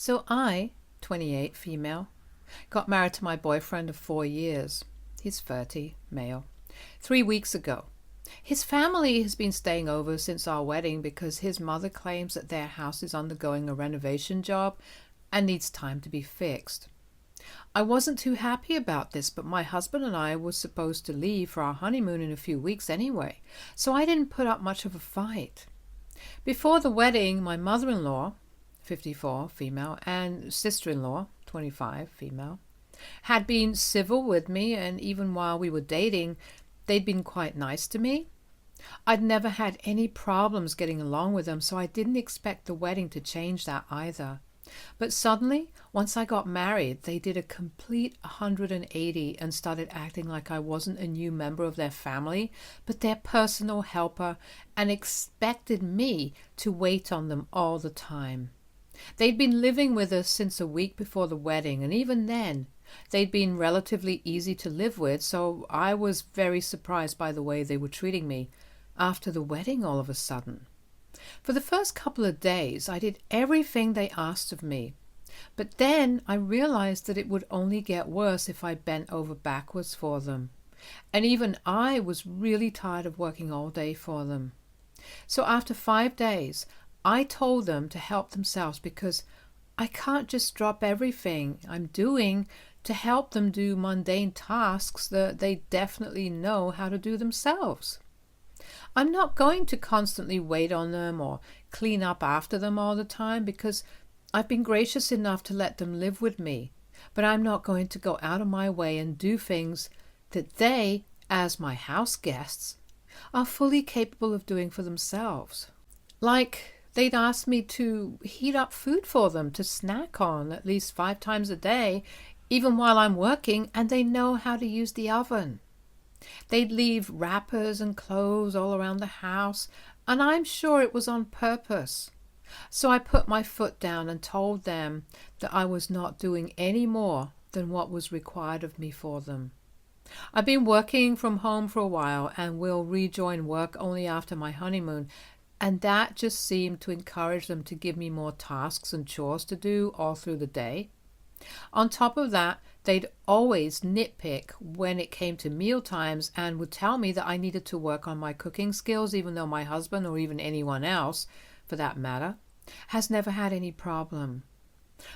So I, 28, female, got married to my boyfriend of 4 years. He's 30, male. 3 weeks ago. His family has been staying over since our wedding because his mother claims that their house is undergoing a renovation job and needs time to be fixed. I wasn't too happy about this, but my husband and I were supposed to leave for our honeymoon in a few weeks anyway, so I didn't put up much of a fight. Before the wedding, my mother-in-law, 54, female, and sister-in-law, 25, female, had been civil with me, and even while we were dating, they'd been quite nice to me. I'd never had any problems getting along with them, so I didn't expect the wedding to change that either. But suddenly, once I got married, they did a complete 180 and started acting like I wasn't a new member of their family, but their personal helper, and expected me to wait on them all the time. They'd been living with us since a week before the wedding, and even then, they'd been relatively easy to live with, so I was very surprised by the way they were treating me after the wedding all of a sudden. For the first couple of days, I did everything they asked of me, but then I realized that it would only get worse if I bent over backwards for them, and even I was really tired of working all day for them. So after 5 days, I told them to help themselves because I can't just drop everything I'm doing to help them do mundane tasks that they definitely know how to do themselves. I'm not going to constantly wait on them or clean up after them all the time because I've been gracious enough to let them live with me, but I'm not going to go out of my way and do things that they, as my house guests, are fully capable of doing for themselves. Like they'd ask me to heat up food for them to snack on at least 5 times a day, even while I'm working, and they know how to use the oven. They'd leave wrappers and clothes all around the house, and I'm sure it was on purpose. So I put my foot down and told them that I was not doing any more than what was required of me for them. I've been working from home for a while and will rejoin work only after my honeymoon, and that just seemed to encourage them to give me more tasks and chores to do all through the day. On top of that, they'd always nitpick when it came to meal times and would tell me that I needed to work on my cooking skills, even though my husband, or even anyone else for that matter, has never had any problem.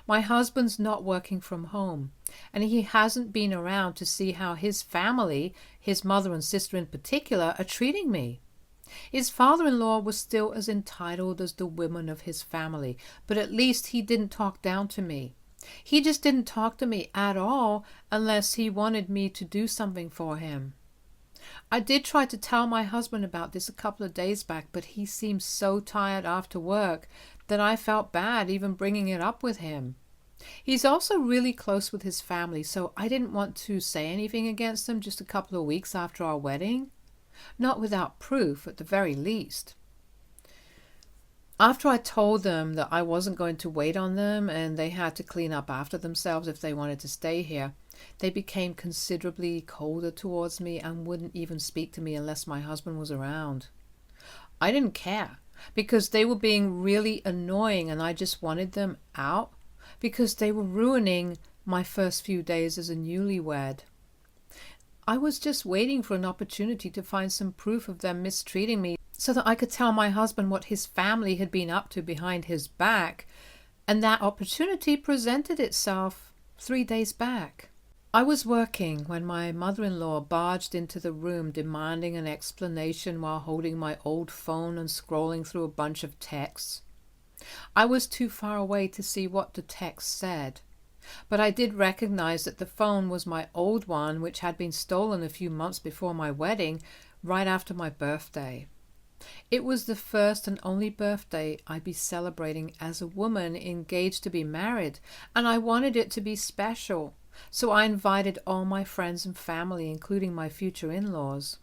My husband's not working from home, and he hasn't been around to see how his family, his mother and sister in particular, are treating me. His father-in-law was still as entitled as the women of his family, but at least he didn't talk down to me. He just didn't talk to me at all unless he wanted me to do something for him. I did try to tell my husband about this a couple of days back, but he seemed so tired after work that I felt bad even bringing it up with him. He's also really close with his family, so I didn't want to say anything against them just a couple of weeks after our wedding. Not without proof, at the very least. After I told them that I wasn't going to wait on them and they had to clean up after themselves if they wanted to stay here, they became considerably colder towards me and wouldn't even speak to me unless my husband was around. I didn't care because they were being really annoying and I just wanted them out because they were ruining my first few days as a newlywed. I was just waiting for an opportunity to find some proof of them mistreating me so that I could tell my husband what his family had been up to behind his back, and that opportunity presented itself 3 days back. I was working when my mother-in-law barged into the room demanding an explanation while holding my old phone and scrolling through a bunch of texts. I was too far away to see what the text said, but I did recognize that the phone was my old one, which had been stolen a few months before my wedding, right after my birthday. It was the first and only birthday I'd be celebrating as a woman engaged to be married, and I wanted it to be special, so I invited all my friends and family, including my future in-laws.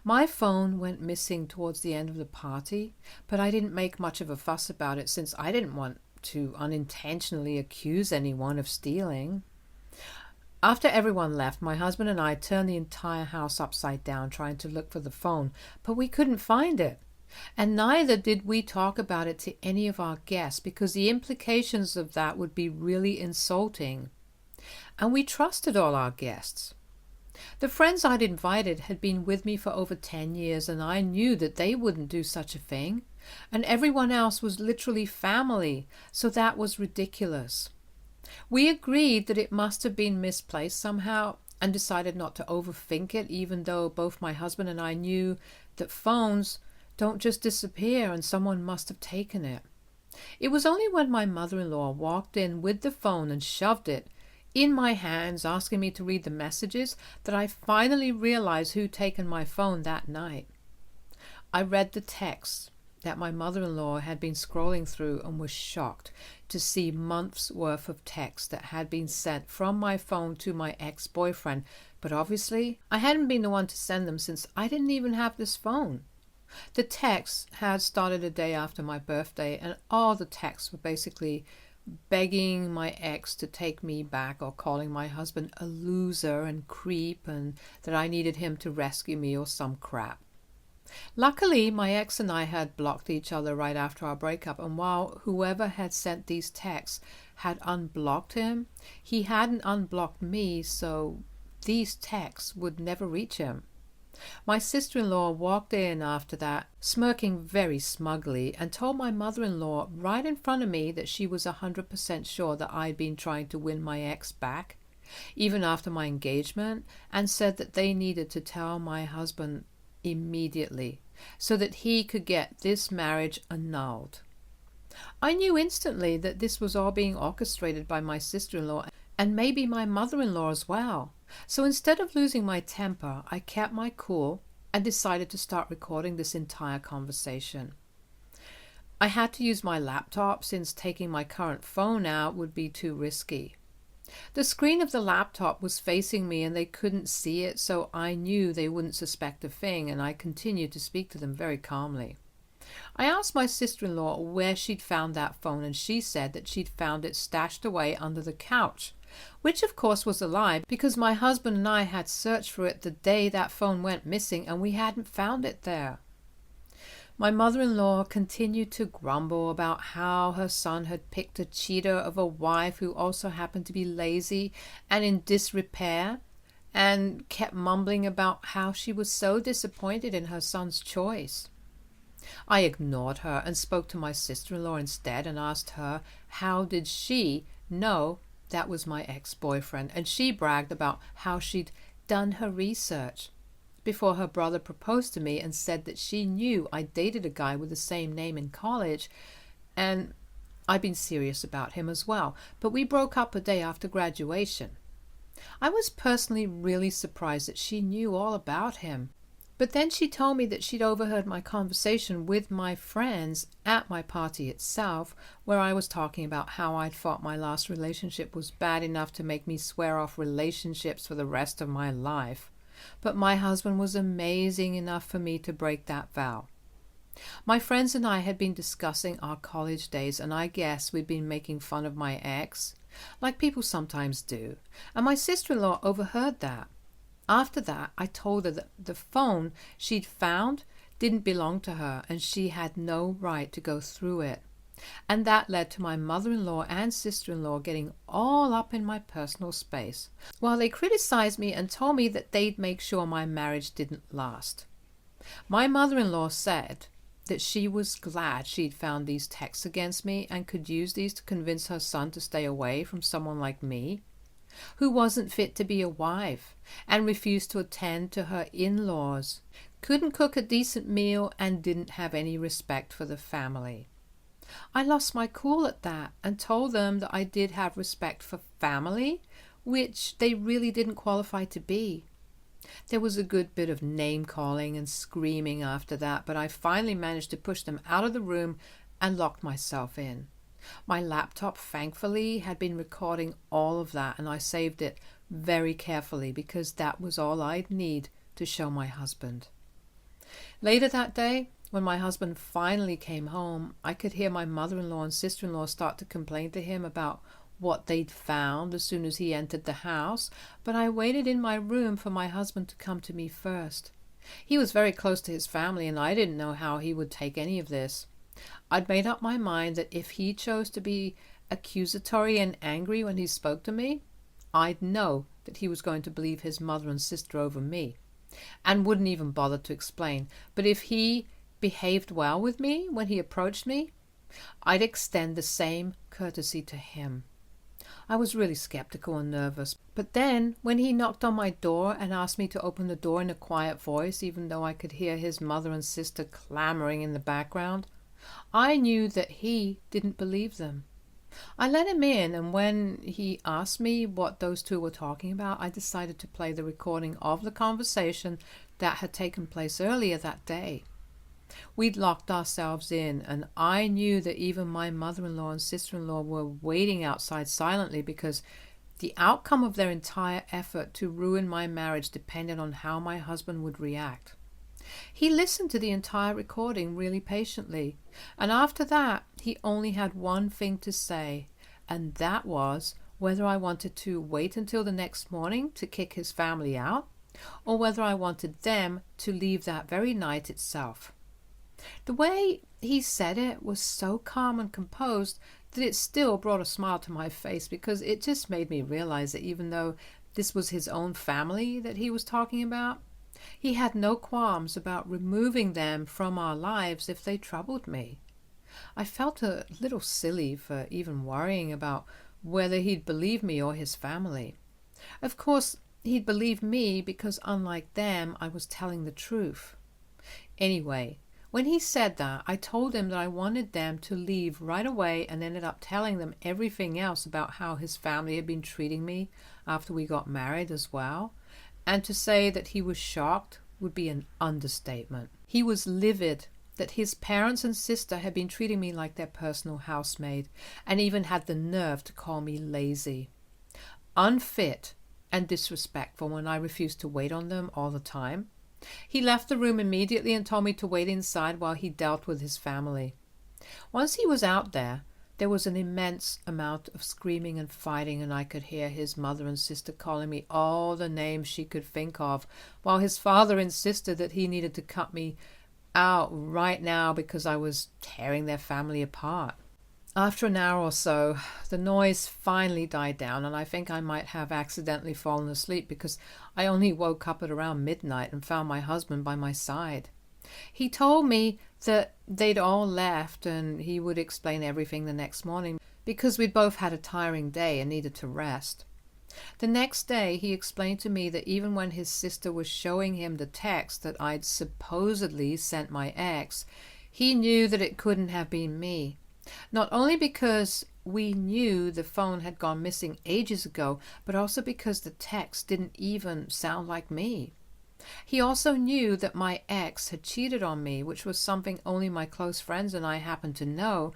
My phone went missing towards the end of the party, but I didn't make much of a fuss about it since I didn't want to unintentionally accuse anyone of stealing. After everyone left, my husband and I turned the entire house upside down trying to look for the phone, but we couldn't find it. And neither did we talk about it to any of our guests because the implications of that would be really insulting. And we trusted all our guests. The friends I'd invited had been with me for over 10 years, and I knew that they wouldn't do such a thing. And everyone else was literally family, so that was ridiculous. We agreed that it must have been misplaced somehow and decided not to overthink it, even though both my husband and I knew that phones don't just disappear and someone must have taken it. It was only when my mother-in-law walked in with the phone and shoved it in my hands, asking me to read the messages, that I finally realized who'd taken my phone that night. I read the texts that my mother-in-law had been scrolling through and was shocked to see months worth of text that had been sent from my phone to my ex-boyfriend, but obviously I hadn't been the one to send them since I didn't even have this phone. The texts had started a day after my birthday, and all the texts were basically begging my ex to take me back or calling my husband a loser and creep and that I needed him to rescue me or some crap. Luckily, my ex and I had blocked each other right after our breakup, and while whoever had sent these texts had unblocked him, he hadn't unblocked me, so these texts would never reach him. My sister-in-law walked in after that, smirking very smugly, and told my mother-in-law right in front of me that she was 100% sure that I'd been trying to win my ex back, even after my engagement, and said that they needed to tell my husband immediately so that he could get this marriage annulled. I knew instantly that this was all being orchestrated by my sister-in-law and maybe my mother-in-law as well. So instead of losing my temper, I kept my cool and decided to start recording this entire conversation. I had to use my laptop since taking my current phone out would be too risky. The screen of the laptop was facing me and they couldn't see it, so I knew they wouldn't suspect a thing, and I continued to speak to them very calmly. I asked my sister-in-law where she'd found that phone, and she said that she'd found it stashed away under the couch, which of course was a lie because my husband and I had searched for it the day that phone went missing and we hadn't found it there. My mother-in-law continued to grumble about how her son had picked a cheater of a wife who also happened to be lazy and in disrepair, and kept mumbling about how she was so disappointed in her son's choice. I ignored her and spoke to my sister-in-law instead and asked her how did she know that was my ex-boyfriend, and she bragged about how she'd done her research before her brother proposed to me and said that she knew I dated a guy with the same name in college and I'd been serious about him as well, but we broke up a day after graduation. I was personally really surprised that she knew all about him. But then she told me that she'd overheard my conversation with my friends at my party itself, where I was talking about how I'd thought my last relationship was bad enough to make me swear off relationships for the rest of my life. But my husband was amazing enough for me to break that vow. My friends and I had been discussing our college days, and I guess we'd been making fun of my ex, like people sometimes do, and my sister-in-law overheard that. After that, I told her that the phone she'd found didn't belong to her and she had no right to go through it. And that led to my mother-in-law and sister-in-law getting all up in my personal space, while they criticized me and told me that they'd make sure my marriage didn't last. My mother-in-law said that she was glad she'd found these texts against me and could use these to convince her son to stay away from someone like me, who wasn't fit to be a wife and refused to attend to her in-laws, couldn't cook a decent meal, and didn't have any respect for the family. I lost my cool at that and told them that I did have respect for family, which they really didn't qualify to be. There was a good bit of name-calling and screaming after that, but I finally managed to push them out of the room and locked myself in. My laptop, thankfully, had been recording all of that, and I saved it very carefully because that was all I'd need to show my husband. Later that day, when my husband finally came home, I could hear my mother-in-law and sister-in-law start to complain to him about what they'd found as soon as he entered the house, but I waited in my room for my husband to come to me first. He was very close to his family, and I didn't know how he would take any of this. I'd made up my mind that if he chose to be accusatory and angry when he spoke to me, I'd know that he was going to believe his mother and sister over me, and wouldn't even bother to explain. But if he behaved well with me when he approached me, I'd extend the same courtesy to him. I was really skeptical and nervous. But then, when he knocked on my door and asked me to open the door in a quiet voice, even though I could hear his mother and sister clamoring in the background, I knew that he didn't believe them. I let him in, and when he asked me what those two were talking about, I decided to play the recording of the conversation that had taken place earlier that day. We'd locked ourselves in, and I knew that even my mother-in-law and sister-in-law were waiting outside silently, because the outcome of their entire effort to ruin my marriage depended on how my husband would react. He listened to the entire recording really patiently, and after that he only had one thing to say, and that was whether I wanted to wait until the next morning to kick his family out, or whether I wanted them to leave that very night itself. The way he said it was so calm and composed that it still brought a smile to my face, because it just made me realize that even though this was his own family that he was talking about, he had no qualms about removing them from our lives if they troubled me. I felt a little silly for even worrying about whether he'd believe me or his family. Of course, he'd believe me because, unlike them, I was telling the truth. Anyway, when he said that, I told him that I wanted them to leave right away, and ended up telling them everything else about how his family had been treating me after we got married as well. And to say that he was shocked would be an understatement. He was livid that his parents and sister had been treating me like their personal housemaid, and even had the nerve to call me lazy, unfit, and disrespectful when I refused to wait on them all the time. He left the room immediately and told me to wait inside while he dealt with his family. Once he was out there, there was an immense amount of screaming and fighting, and I could hear his mother and sister calling me all the names she could think of, while his father insisted that he needed to cut me out right now because I was tearing their family apart. After an hour or so, the noise finally died down, and I think I might have accidentally fallen asleep, because I only woke up at around midnight and found my husband by my side. He told me that they'd all left and he would explain everything the next morning, because we'd both had a tiring day and needed to rest. The next day he explained to me that even when his sister was showing him the text that I'd supposedly sent my ex, he knew that it couldn't have been me. Not only because we knew the phone had gone missing ages ago, but also because the text didn't even sound like me. He also knew that my ex had cheated on me, which was something only my close friends and I happened to know,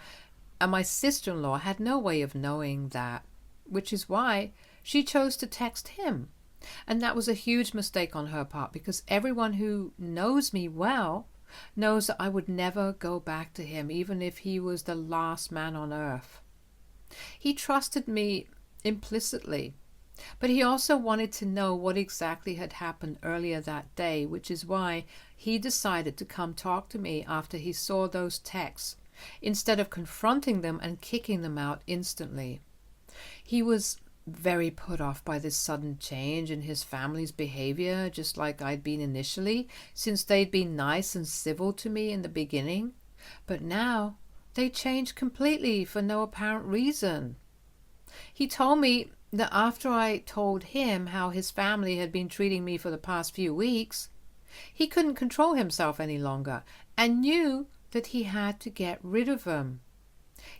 and my sister-in-law had no way of knowing that, which is why she chose to text him. And that was a huge mistake on her part, because everyone who knows me well knows that I would never go back to him, even if he was the last man on earth. He trusted me implicitly, but he also wanted to know what exactly had happened earlier that day, which is why he decided to come talk to me after he saw those texts, instead of confronting them and kicking them out instantly. He was very put off by this sudden change in his family's behavior, just like I'd been initially, since they'd been nice and civil to me in the beginning. But now they changed completely for no apparent reason. He told me that after I told him how his family had been treating me for the past few weeks, he couldn't control himself any longer and knew that he had to get rid of them.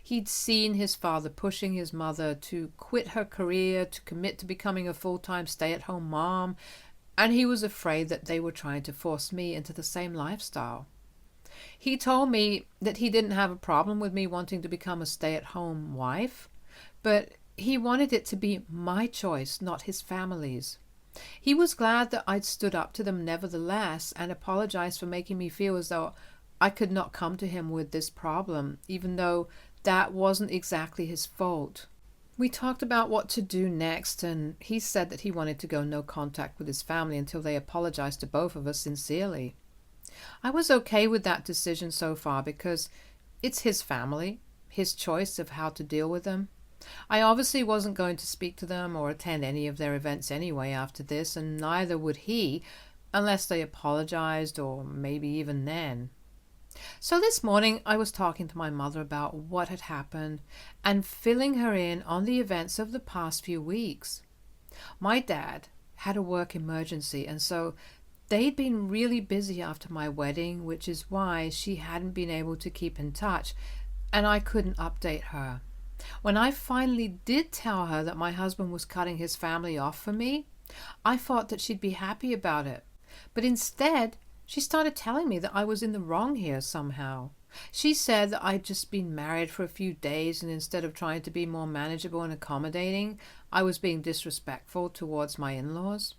He'd seen his father pushing his mother to quit her career to commit to becoming a full-time stay-at-home mom, and he was afraid that they were trying to force me into the same lifestyle. He told me that he didn't have a problem with me wanting to become a stay-at-home wife, but he wanted it to be my choice, not his family's. He was glad that I'd stood up to them nevertheless, and apologized for making me feel as though I could not come to him with this problem, even though that wasn't exactly his fault. We talked about what to do next, and he said that he wanted to go no contact with his family until they apologized to both of us sincerely. I was okay with that decision so far because it's his family, his choice of how to deal with them. I obviously wasn't going to speak to them or attend any of their events anyway after this, and neither would he, unless they apologized, or maybe even then. So this morning I was talking to my mother about what had happened and filling her in on the events of the past few weeks. My dad had a work emergency, and so they'd been really busy after my wedding, which is why she hadn't been able to keep in touch, and I couldn't update her. When I finally did tell her that my husband was cutting his family off for me, I thought that she'd be happy about it. But instead, she started telling me that I was in the wrong here somehow. She said that I'd just been married for a few days, and instead of trying to be more manageable and accommodating, I was being disrespectful towards my in-laws.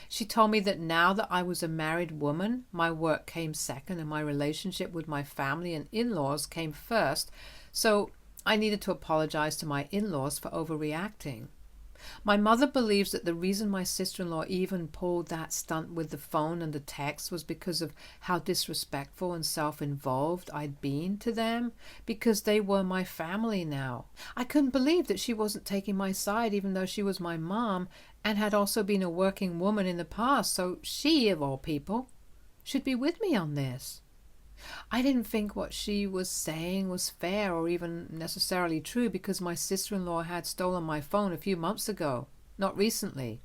She told me that now that I was a married woman, my work came second and my relationship with my family and in-laws came first, so I needed to apologize to my in-laws for overreacting. My mother believes that the reason my sister-in-law even pulled that stunt with the phone and the text was because of how disrespectful and self-involved I'd been to them, because they were my family now. I couldn't believe that she wasn't taking my side, even though she was my mom and had also been a working woman in the past, so she, of all people, should be with me on this. I didn't think what she was saying was fair or even necessarily true because my sister-in-law had stolen my phone a few months ago, not recently.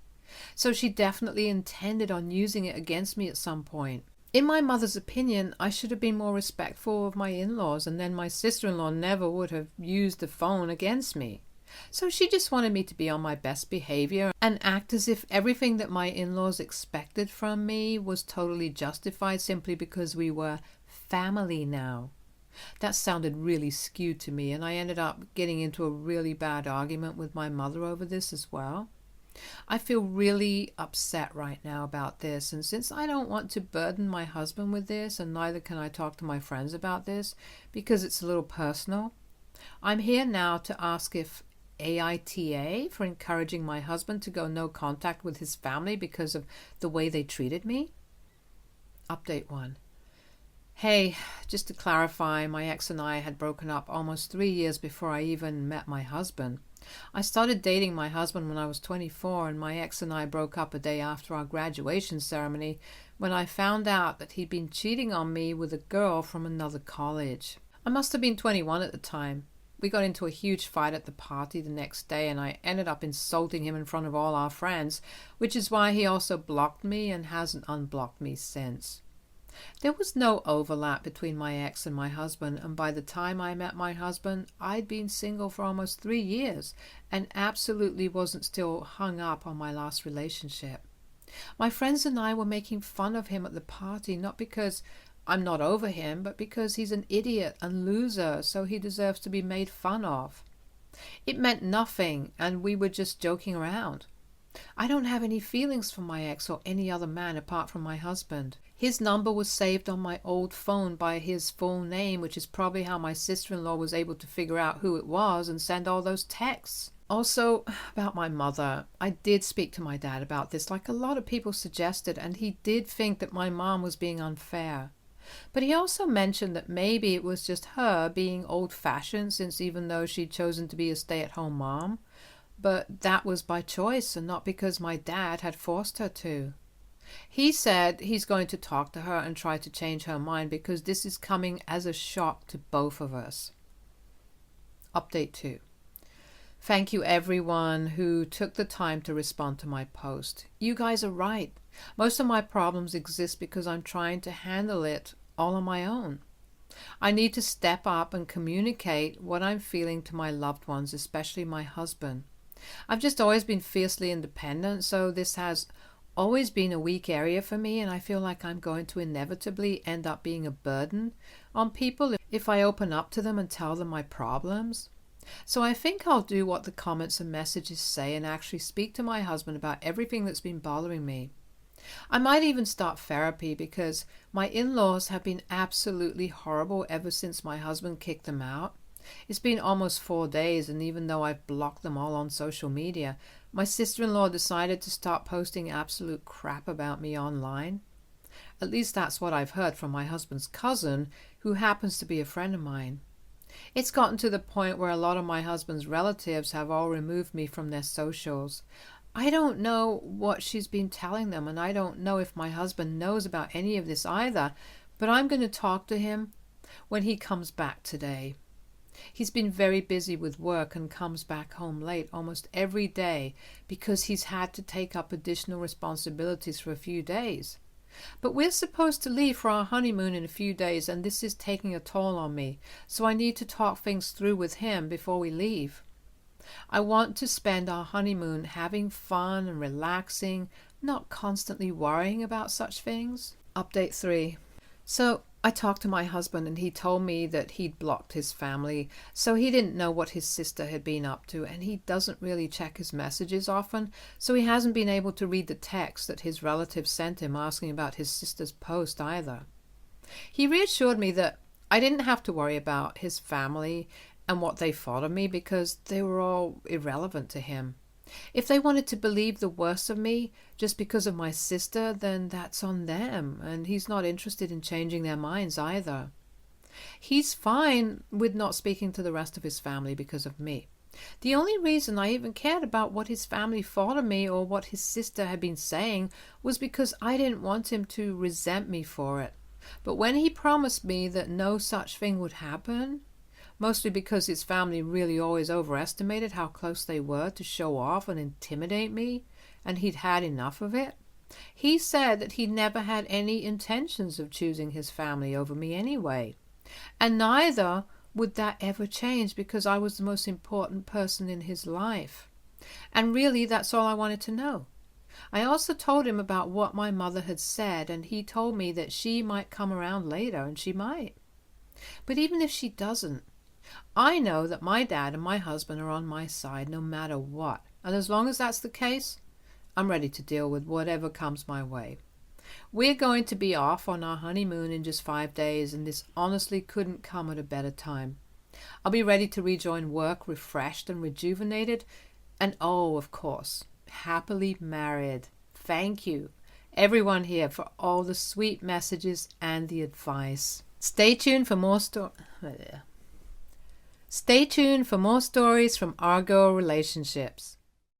So she definitely intended on using it against me at some point. In my mother's opinion, I should have been more respectful of my in-laws, and then my sister-in-law never would have used the phone against me. So she just wanted me to be on my best behavior and act as if everything that my in-laws expected from me was totally justified simply because we were family now. That sounded really skewed to me, and I ended up getting into a really bad argument with my mother over this as well. I feel really upset right now about this, and since I don't want to burden my husband with this, and neither can I talk to my friends about this because it's a little personal, I'm here now to ask if aita for encouraging my husband to go no contact with his family because of the way they treated me. Update 1. Hey, just to clarify, my ex and I had broken up almost 3 years before I even met my husband. I started dating my husband when I was 24, and my ex and I broke up a day after our graduation ceremony when I found out that he'd been cheating on me with a girl from another college. I must have been 21 at the time. We got into a huge fight at the party the next day, and I ended up insulting him in front of all our friends, which is why he also blocked me and hasn't unblocked me since. There was no overlap between my ex and my husband, and by the time I met my husband, I'd been single for almost 3 years and absolutely wasn't still hung up on my last relationship. My friends and I were making fun of him at the party, not because I'm not over him, but because he's an idiot and loser, so he deserves to be made fun of. It meant nothing, and we were just joking around. I don't have any feelings for my ex or any other man apart from my husband. His number was saved on my old phone by his full name, which is probably how my sister-in-law was able to figure out who it was and send all those texts. Also, about my mother, I did speak to my dad about this, like a lot of people suggested, and he did think that my mom was being unfair. But he also mentioned that maybe it was just her being old-fashioned, since even though she'd chosen to be a stay-at-home mom, but that was by choice and not because my dad had forced her to. He said he's going to talk to her and try to change her mind because this is coming as a shock to both of us. Update 2. Thank you everyone who took the time to respond to my post. You guys are right. Most of my problems exist because I'm trying to handle it all on my own. I need to step up and communicate what I'm feeling to my loved ones, especially my husband. I've just always been fiercely independent, so this has always been a weak area for me, and I feel like I'm going to inevitably end up being a burden on people if I open up to them and tell them my problems. So I think I'll do what the comments and messages say and actually speak to my husband about everything that's been bothering me. I might even start therapy because my in-laws have been absolutely horrible ever since my husband kicked them out. It's been almost 4 days, and even though I've blocked them all on social media, my sister-in-law decided to start posting absolute crap about me online. At least that's what I've heard from my husband's cousin, who happens to be a friend of mine. It's gotten to the point where a lot of my husband's relatives have all removed me from their socials. I don't know what she's been telling them, and I don't know if my husband knows about any of this either, but I'm going to talk to him when he comes back today. He's been very busy with work and comes back home late almost every day because he's had to take up additional responsibilities for a few days. But we're supposed to leave for our honeymoon in a few days, and this is taking a toll on me, so I need to talk things through with him before we leave. I want to spend our honeymoon having fun and relaxing, not constantly worrying about such things. Update 3. So I talked to my husband, and he told me that he'd blocked his family, so he didn't know what his sister had been up to, and he doesn't really check his messages often, so he hasn't been able to read the text that his relatives sent him asking about his sister's post either. He reassured me that I didn't have to worry about his family and what they thought of me because they were all irrelevant to him. If they wanted to believe the worst of me just because of my sister, then that's on them, and he's not interested in changing their minds either. He's fine with not speaking to the rest of his family because of me. The only reason I even cared about what his family thought of me or what his sister had been saying was because I didn't want him to resent me for it. But when he promised me that no such thing would happen, mostly because his family really always overestimated how close they were to show off and intimidate me, and he'd had enough of it, he said that he never had any intentions of choosing his family over me anyway, and neither would that ever change because I was the most important person in his life. And really, that's all I wanted to know. I also told him about what my mother had said, and he told me that she might come around later, and she might. But even if she doesn't, I know that my dad and my husband are on my side no matter what, and as long as that's the case, I'm ready to deal with whatever comes my way. We're going to be off on our honeymoon in just 5 days, and this honestly couldn't come at a better time. I'll be ready to rejoin work refreshed and rejuvenated, and oh, of course, happily married. Thank you, everyone here, for all the sweet messages and the advice. Stay tuned for more stories from Argo Relationships.